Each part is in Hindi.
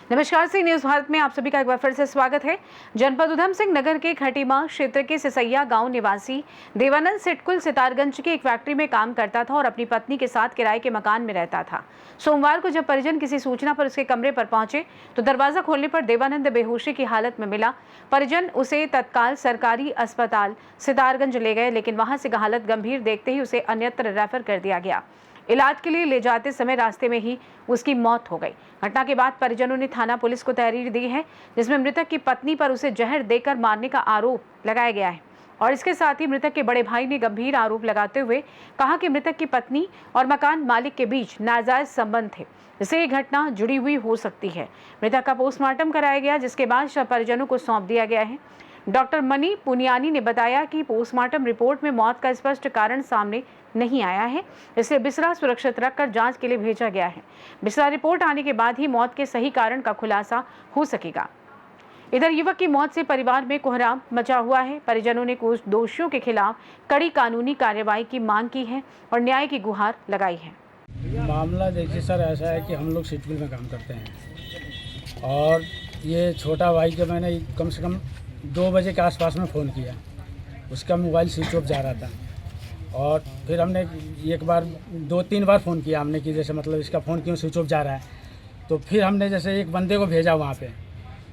नमस्कार, सी न्यूज भारत में आप सभी का एक बार फिर से स्वागत है। जनपद उधम सिंह नगर के खटीमा क्षेत्र के सिसैया गांव निवासी देवानंद सिटकुल सितारगंज की एक फैक्ट्री में काम करता था और अपनी पत्नी के साथ किराए के मकान में रहता था। सोमवार को जब परिजन किसी सूचना पर उसके कमरे पर पहुंचे तो दरवाजा खोलने पर देवानंद बेहोशी की हालत में मिला। परिजन उसे तत्काल सरकारी अस्पताल सितारगंज ले गए, लेकिन वहां से हालत गंभीर देखते ही उसे अन्यत्र रेफर कर दिया गया। इलाज के लिए ले जाते समय रास्ते में ही उसकी मौत हो गई। घटना के बाद परिजनों ने थाना पुलिस को तहरीर दी है, जिसमें मृतक की पत्नी पर उसे जहर देकर मारने का आरोप लगाया गया है। और इसके साथ ही मृतक के बड़े भाई ने गंभीर आरोप लगाते हुए कहा कि मृतक की पत्नी और मकान मालिक के बीच नाजायज संबंध थे, जिससे ये घटना जुड़ी हुई हो सकती है। मृतक का पोस्टमार्टम कराया गया, जिसके बाद शव परिजनों को सौंप दिया गया है। डॉक्टर मनी पुनियानी ने बताया कि पोस्टमार्टम रिपोर्ट में मौत का स्पष्ट कारण सामने नहीं आया है, इसलिए बिसरा सुरक्षित रखकर जांच के लिए भेजा गया है। बिसरा रिपोर्ट आने के बाद ही मौत के सही कारण का खुलासा हो सकेगा। इधर युवक की मौत से परिवार में कोहराम मचा हुआ है। परिजनों ने कुछ दोषियों के खिलाफ कड़ी कानूनी कार्रवाई की मांग की है और न्याय की गुहार लगाई है। मामला देखिए सर, ऐसा है कि हम लोग सिटकुल में काम करते हैं और ये छोटा भाई के मैंने कम से कम 2 बजे के आसपास में फ़ोन किया। उसका मोबाइल स्विच ऑफ जा रहा था और फिर हमने एक बार 2-3 बार फ़ोन किया हमने कि जैसे मतलब इसका फ़ोन क्यों स्विच ऑफ जा रहा है। तो फिर हमने जैसे एक बंदे को भेजा वहाँ पे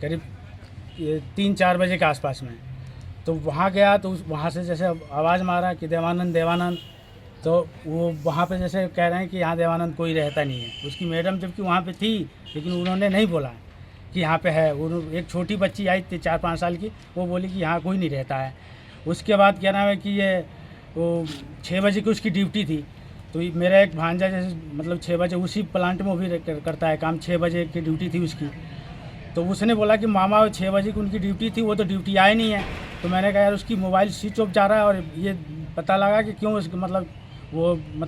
करीब 3-4 बजे के आसपास में। तो वहाँ गया तो वहाँ से जैसे आवाज़ मारा कि देवानंद देवानंद, तो वो वहाँ पे जैसे कह रहे हैं कि यहाँ देवानंद कोई रहता नहीं है। उसकी मैडम जबकि वहाँ पे थी, लेकिन उन्होंने नहीं बोला कि यहाँ पे है। एक छोटी बच्ची आई थी 4-5 साल की, वो बोली कि यहाँ कोई नहीं रहता है। उसके बाद क्या नाम है कि ये वो 6 बजे की उसकी ड्यूटी थी। तो मेरा एक भांजा जैसे मतलब 6 बजे उसी प्लांट में वो भी करता है काम, 6 बजे की ड्यूटी थी उसकी। तो उसने बोला कि मामा 6 बजे की उनकी ड्यूटी थी, वो तो ड्यूटी आए नहीं है। तो मैंने कहा यार उसकी मोबाइल स्विच ऑफ जा रहा है और ये पता लगा कि क्यों उसका मतलब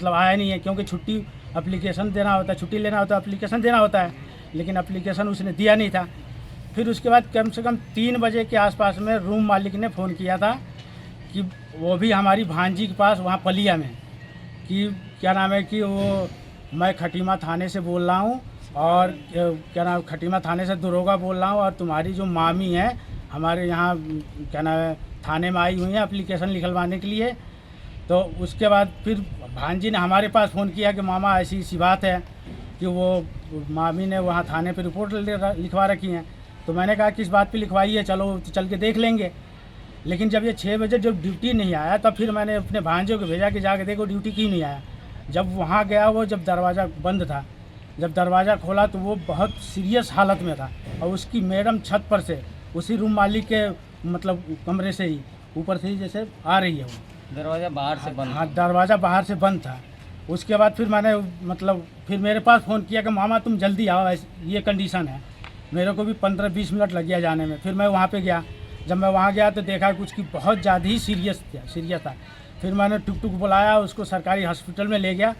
आया नहीं है, क्योंकि छुट्टी एप्लीकेशन देना होता है, छुट्टी लेना होता है, एप्लीकेशन देना होता है, लेकिन एप्लीकेशन उसने दिया नहीं था। फिर उसके बाद कम से कम 3 बजे के आसपास में रूम मालिक ने फ़ोन किया था कि वो भी हमारी भांजी के पास वहाँ पलिया में, कि क्या नाम है कि वो मैं खटीमा थाने से बोल रहा हूँ और क्या नाम खटीमा थाने से दरोगा बोल रहा हूँ और तुम्हारी जो मामी है हमारे यहाँ क्या नाम है थाने में आई हुई है एप्लीकेशन लिखलवाने के लिए। तो उसके बाद फिर भांजी ने हमारे पास फ़ोन किया कि मामा ऐसी ऐसी बात है कि वो मामी ने वहाँ थाने पे रिपोर्ट लिखवा रखी हैं। तो मैंने कहा कि इस बात पे लिखवाई है, चलो तो चल के देख लेंगे। लेकिन जब ये 6 बजे जब ड्यूटी नहीं आया तब फिर मैंने अपने भांजे को भेजा कि जाके देखो ड्यूटी क्यों नहीं आया। जब वहाँ गया वो जब दरवाज़ा बंद था, जब दरवाज़ा खोला तो वो बहुत सीरियस हालत में था और उसकी मैडम छत पर से उसी रूम मालिक के मतलब कमरे से ही ऊपर से ही जैसे आ रही है। वो दरवाज़ा बाहर से बंद? हाँ, दरवाज़ा बाहर से बंद था। उसके बाद फिर मैंने मतलब फिर मेरे पास फ़ोन किया कि मामा तुम जल्दी आओ, ये कंडीशन है। मेरे को भी 15-20 मिनट लग गया जाने में। फिर मैं वहाँ पे गया। जब मैं वहाँ गया तो देखा कि उसकी बहुत ज़्यादा ही सीरियस था। फिर मैंने टुक बुलाया, उसको सरकारी हॉस्पिटल में ले गया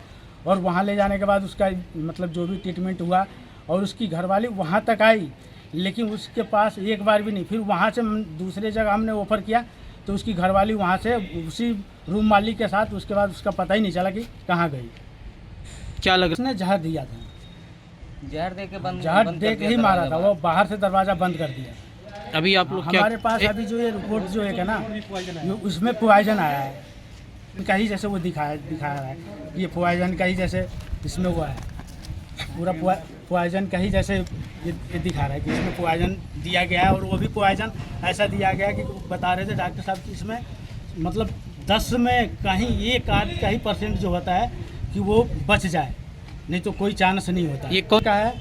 और वहाँ ले जाने के बाद उसका मतलब जो भी ट्रीटमेंट हुआ और उसकी घरवाली वहाँ तक आई, लेकिन उसके पास एक बार भी नहीं। फिर वहाँ से दूसरे जगह हमने ऑफ़र किया तो उसकी घरवाली वहाँ से उसी रूम मालिक के साथ, उसके बाद उसका पता ही नहीं चला कि कहाँ गई। क्या लगा? उसने जहर दिया था, जहर दे के ही मारा था। वो बाहर से दरवाज़ा बंद कर दिया। अभी आप लोग क्या हमारे पास अभी जो ये रिपोर्ट जो है ना, उसमें पॉइजन आया है इनका ही, जैसे वो दिखाया है ये पॉइजन का ही जैसे इसमें हुआ है, पूरा पॉइजन का ही जैसे ये दिखा रहा है कि इसमें पॉइजन दिया गया है। और वो भी पॉइजन ऐसा दिया गया कि बता रहे थे डॉक्टर साहब कि इसमें मतलब 10 में कहीं 1 आध का ही % जो होता है कि वो बच जाए, नहीं तो कोई चांस नहीं होता। ये कौन का है?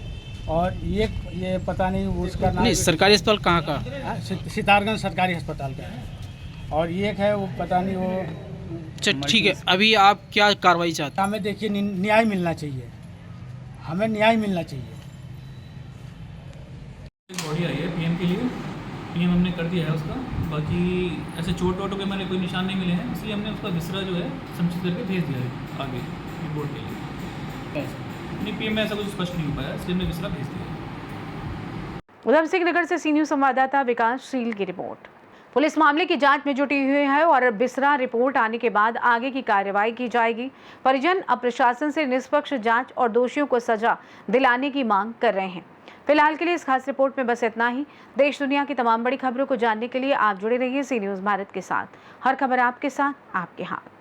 और ये पता नहीं उसका नाम नहीं, सरकारी अस्पताल कहाँ का? सितारगंज सरकारी अस्पताल का है। और एक है वो पता नहीं वो। अच्छा ठीक है, अभी आप क्या कार्रवाई चाहते हैं? हमें देखिए न्याय मिलना चाहिए, हमें न्याय मिलना चाहिए। बॉडी आई है पीएम के लिए, पीएम हमने कर दिया है उसका। बाकी ऐसे चोट वोटों के हमारे कोई निशान नहीं मिले हैं, इसलिए हमने उसका बिस्तरा जो है समुचित करके भेज दिया है आगे रिपोर्ट के लिए। नहीं, पीएम में ऐसा कुछ स्पष्ट नहीं हो पाया, इसलिए हमने बिस्तरा भेज दिया। उधम सिंह नगर से सी न्यूज संवाददाता विकास शील की रिपोर्ट। पुलिस मामले की जांच में जुटी हुई है और बिसरा रिपोर्ट आने के बाद आगे की कार्रवाई की जाएगी। परिजन अब प्रशासन से निष्पक्ष जांच और दोषियों को सजा दिलाने की मांग कर रहे हैं। फिलहाल के लिए इस खास रिपोर्ट में बस इतना ही। देश दुनिया की तमाम बड़ी खबरों को जानने के लिए आप जुड़े रहिए सी न्यूज़ भारत के साथ। हर खबर आपके साथ, आपके हाथ।